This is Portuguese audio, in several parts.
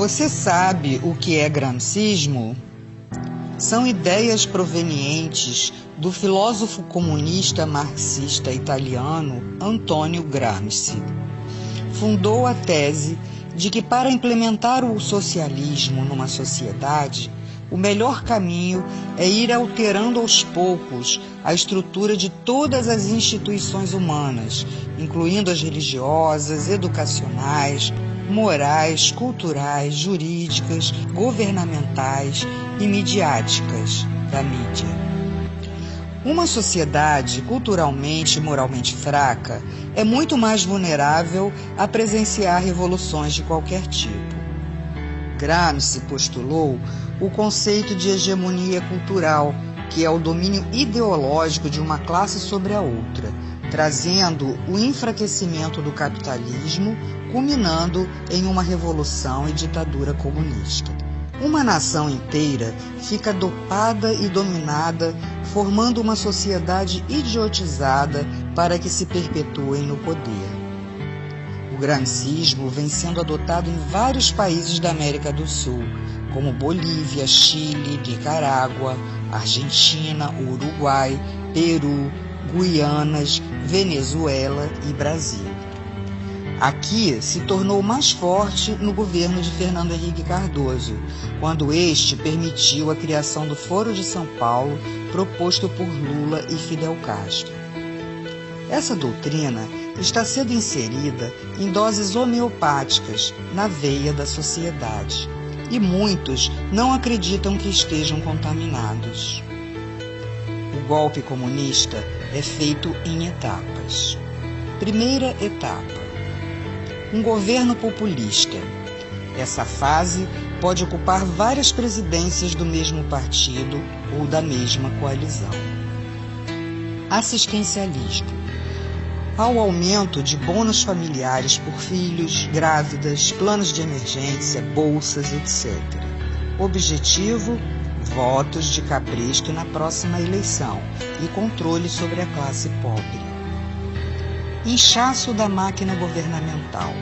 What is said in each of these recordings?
Você sabe o que é gramscismo? São ideias provenientes do filósofo comunista marxista italiano Antonio Gramsci. Fundou a tese de que para implementar o socialismo numa sociedade, o melhor caminho é ir alterando aos poucos a estrutura de todas as instituições humanas, incluindo as religiosas, educacionais, morais, culturais, jurídicas, governamentais e midiáticas da mídia. Uma sociedade culturalmente e moralmente fraca é muito mais vulnerável a presenciar revoluções de qualquer tipo. Gramsci postulou o conceito de hegemonia cultural, que é o domínio ideológico de uma classe sobre a outra, trazendo o enfraquecimento do capitalismo, culminando em uma revolução e ditadura comunista. Uma nação inteira fica dopada e dominada, formando uma sociedade idiotizada para que se perpetuem no poder. O gramscismo vem sendo adotado em vários países da América do Sul, como Bolívia, Chile, Nicarágua, Argentina, Uruguai, Peru, Guianas, Venezuela e Brasil. Aqui se tornou mais forte no governo de Fernando Henrique Cardoso, quando este permitiu a criação do Foro de São Paulo, proposto por Lula e Fidel Castro. Essa doutrina está sendo inserida em doses homeopáticas na veia da sociedade, e muitos não acreditam que estejam contaminados. O golpe comunista é feito em etapas. Primeira etapa: um governo populista. Essa fase pode ocupar várias presidências do mesmo partido ou da mesma coalizão. Assistencialismo. Ao aumento de bônus familiares por filhos, grávidas, planos de emergência, bolsas, etc. Objetivo: votos de cabresto na próxima eleição e controle sobre a classe pobre. Inchaço da máquina governamental.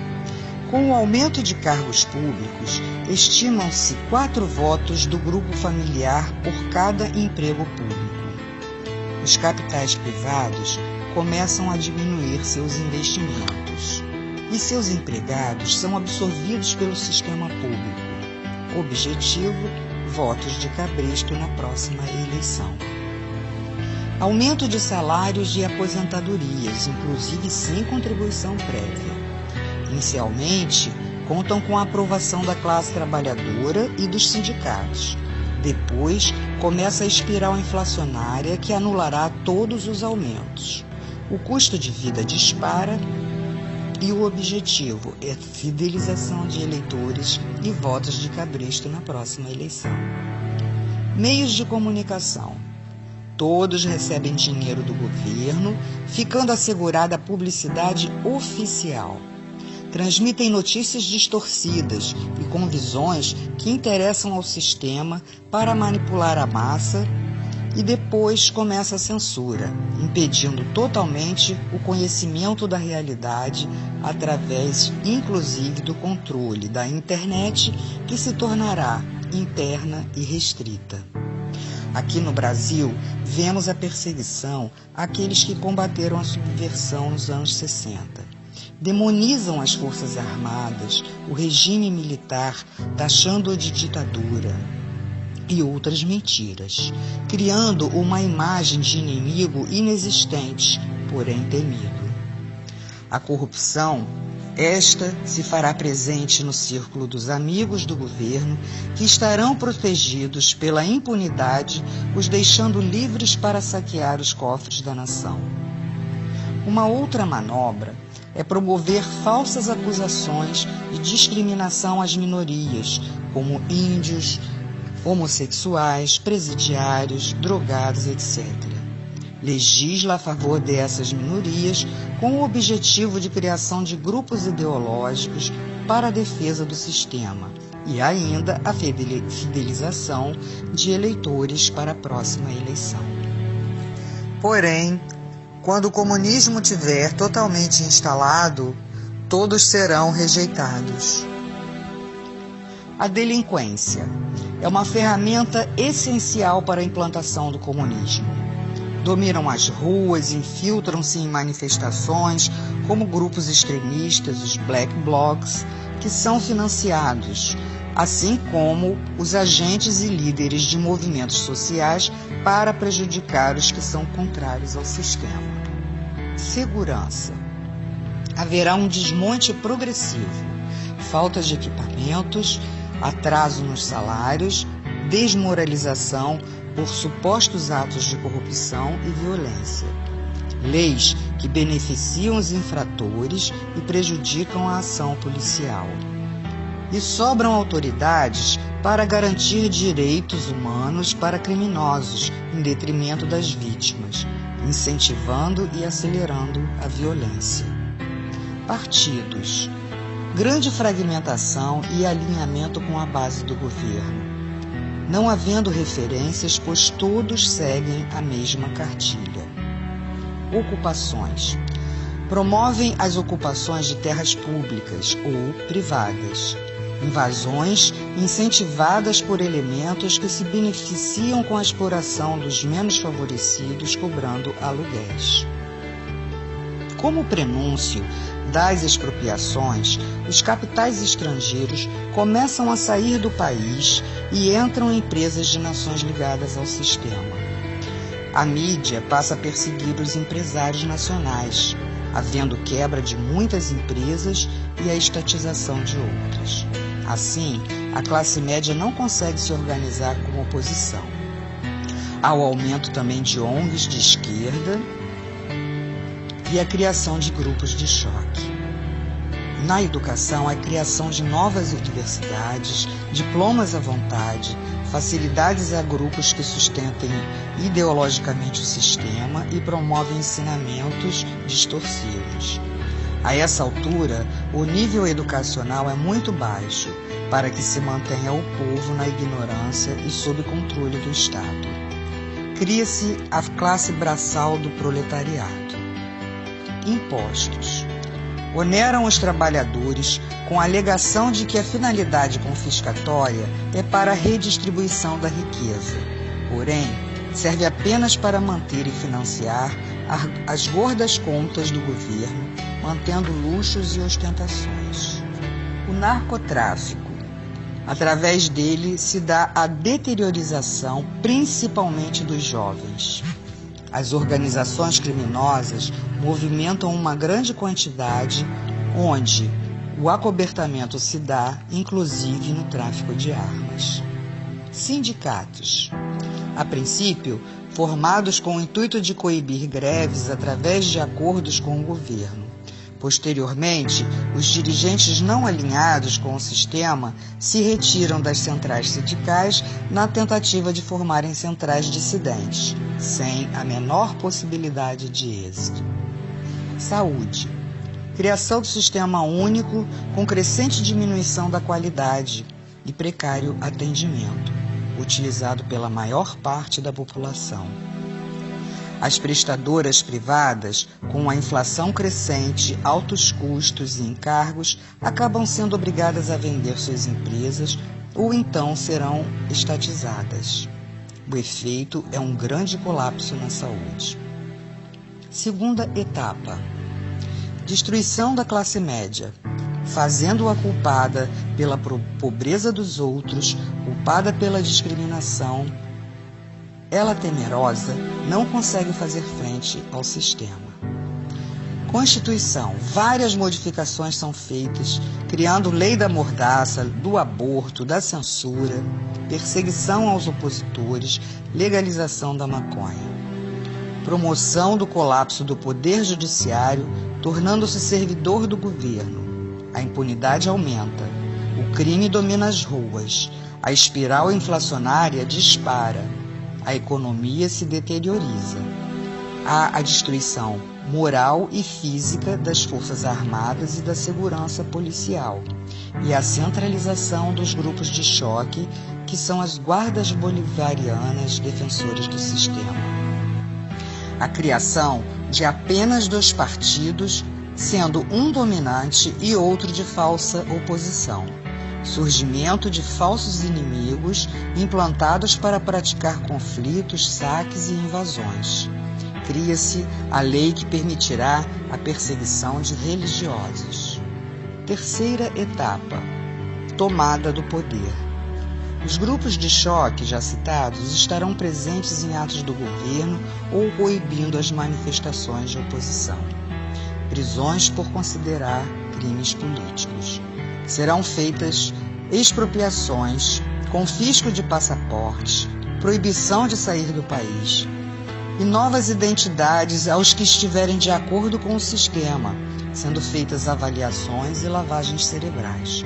Com o aumento de cargos públicos, estimam-se 4 votos do grupo familiar por cada emprego público. Os capitais privados começam a diminuir seus investimentos e seus empregados são absorvidos pelo sistema público. Objetivo: votos de cabresto na próxima eleição. Aumento de salários e aposentadorias, inclusive sem contribuição prévia. Inicialmente, contam com a aprovação da classe trabalhadora e dos sindicatos. Depois, começa a espiral inflacionária que anulará todos os aumentos. O custo de vida dispara e o objetivo é fidelização de eleitores e votos de cabresto na próxima eleição. Meios de comunicação. Todos recebem dinheiro do governo, ficando assegurada a publicidade oficial. Transmitem notícias distorcidas e com visões que interessam ao sistema para manipular a massa, e depois começa a censura, impedindo totalmente o conhecimento da realidade através, inclusive, do controle da internet, que se tornará interna e restrita. Aqui no Brasil, vemos a perseguição àqueles que combateram a subversão nos anos 60. Demonizam as forças armadas, o regime militar, taxando-o de ditadura e outras mentiras, criando uma imagem de inimigo inexistente, porém temido. A corrupção, esta se fará presente no círculo dos amigos do governo, que estarão protegidos pela impunidade, os deixando livres para saquear os cofres da nação. Uma outra manobra é promover falsas acusações de discriminação às minorias, como índios, homossexuais, presidiários, drogados, etc. Legisla a favor dessas minorias com o objetivo de criação de grupos ideológicos para a defesa do sistema e ainda a fidelização de eleitores para a próxima eleição. Porém, quando o comunismo tiver totalmente instalado, todos serão rejeitados. A delinquência é uma ferramenta essencial para a implantação do comunismo. Dominam as ruas, infiltram-se em manifestações como grupos extremistas, os Black Blocs, que são financiados, assim como os agentes e líderes de movimentos sociais para prejudicar os que são contrários ao sistema. Segurança. Haverá um desmonte progressivo, falta de equipamentos, atraso nos salários, desmoralização por supostos atos de corrupção e violência. Leis que beneficiam os infratores e prejudicam a ação policial. E sobram autoridades para garantir direitos humanos para criminosos, em detrimento das vítimas, incentivando e acelerando a violência. Partidos. Grande fragmentação e alinhamento com a base do governo, não havendo referências, pois todos seguem a mesma cartilha. Ocupações. Promovem as ocupações de terras públicas ou privadas. Invasões incentivadas por elementos que se beneficiam com a exploração dos menos favorecidos, cobrando aluguéis. Como prenúncio das expropriações, os capitais estrangeiros começam a sair do país e entram empresas de nações ligadas ao sistema. A mídia passa a perseguir os empresários nacionais, havendo quebra de muitas empresas e a estatização de outras. Assim, a classe média não consegue se organizar como oposição. Há o aumento também de ONGs de esquerda e a criação de grupos de choque. Na educação, a criação de novas universidades, diplomas à vontade, facilidades a grupos que sustentem ideologicamente o sistema e promovem ensinamentos distorcidos. A essa altura, o nível educacional é muito baixo para que se mantenha o povo na ignorância e sob controle do Estado. Cria-se a classe braçal do proletariado. Impostos. Oneram os trabalhadores com a alegação de que a finalidade confiscatória é para a redistribuição da riqueza. Porém, serve apenas para manter e financiar as gordas contas do governo, mantendo luxos e ostentações. O narcotráfico. Através dele se dá a deteriorização, principalmente dos jovens. As organizações criminosas movimentam uma grande quantidade, onde o acobertamento se dá, inclusive, no tráfico de armas. Sindicatos. A princípio, formados com o intuito de coibir greves através de acordos com o governo. Posteriormente, os dirigentes não alinhados com o sistema se retiram das centrais sindicais na tentativa de formarem centrais dissidentes, sem a menor possibilidade de êxito. Saúde. Criação do sistema único com crescente diminuição da qualidade e precário atendimento, utilizado pela maior parte da população. As prestadoras privadas, com a inflação crescente, altos custos e encargos, acabam sendo obrigadas a vender suas empresas ou então serão estatizadas. O efeito é um grande colapso na saúde. Segunda etapa. Destruição da classe média, fazendo-a culpada pela pobreza dos outros, culpada pela discriminação. Ela, temerosa, não consegue fazer frente ao sistema. Constituição. Várias modificações são feitas, criando lei da mordaça, do aborto, da censura, perseguição aos opositores, legalização da maconha. Promoção do colapso do poder judiciário, tornando-se servidor do governo. A impunidade aumenta. O crime domina as ruas. A espiral inflacionária dispara. A economia se deterioriza. Há a destruição moral e física das Forças Armadas e da segurança policial, e a centralização dos grupos de choque, que são as guardas bolivarianas defensoras do sistema. A criação de apenas 2 partidos, sendo um dominante e outro de falsa oposição. surgimento de falsos inimigos implantados para praticar conflitos, saques e invasões. Cria-se a lei que permitirá a perseguição de religiosos. Terceira etapa: tomada do poder. Os grupos de choque já citados estarão presentes em atos do governo ou coibindo as manifestações de oposição. Prisões por considerar crimes políticos. Serão feitas expropriações, confisco de passaportes, proibição de sair do país e novas identidades aos que estiverem de acordo com o sistema, sendo feitas avaliações e lavagens cerebrais.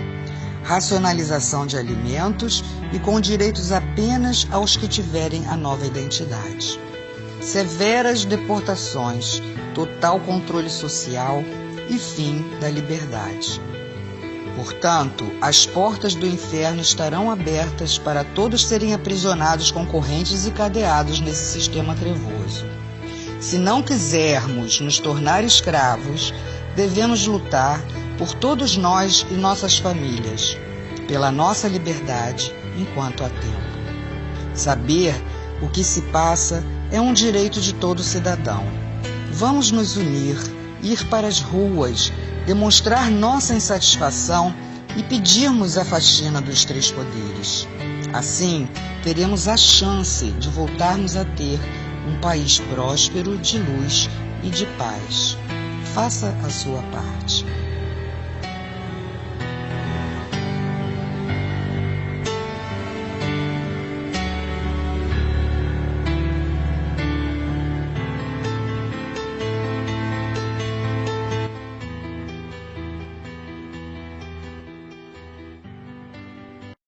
Racionalização de alimentos e com direitos apenas aos que tiverem a nova identidade. Severas deportações, total controle social e fim da liberdade. Portanto, as portas do inferno estarão abertas para todos serem aprisionados com correntes e cadeados nesse sistema trevoso. Se não quisermos nos tornar escravos, devemos lutar por todos nós e nossas famílias, pela nossa liberdade enquanto há tempo. Saber o que se passa é um direito de todo cidadão. Vamos nos unir, ir para as ruas, demonstrar nossa insatisfação e pedirmos a faxina dos três poderes. Assim, teremos a chance de voltarmos a ter um país próspero, de luz e de paz. Faça a sua parte.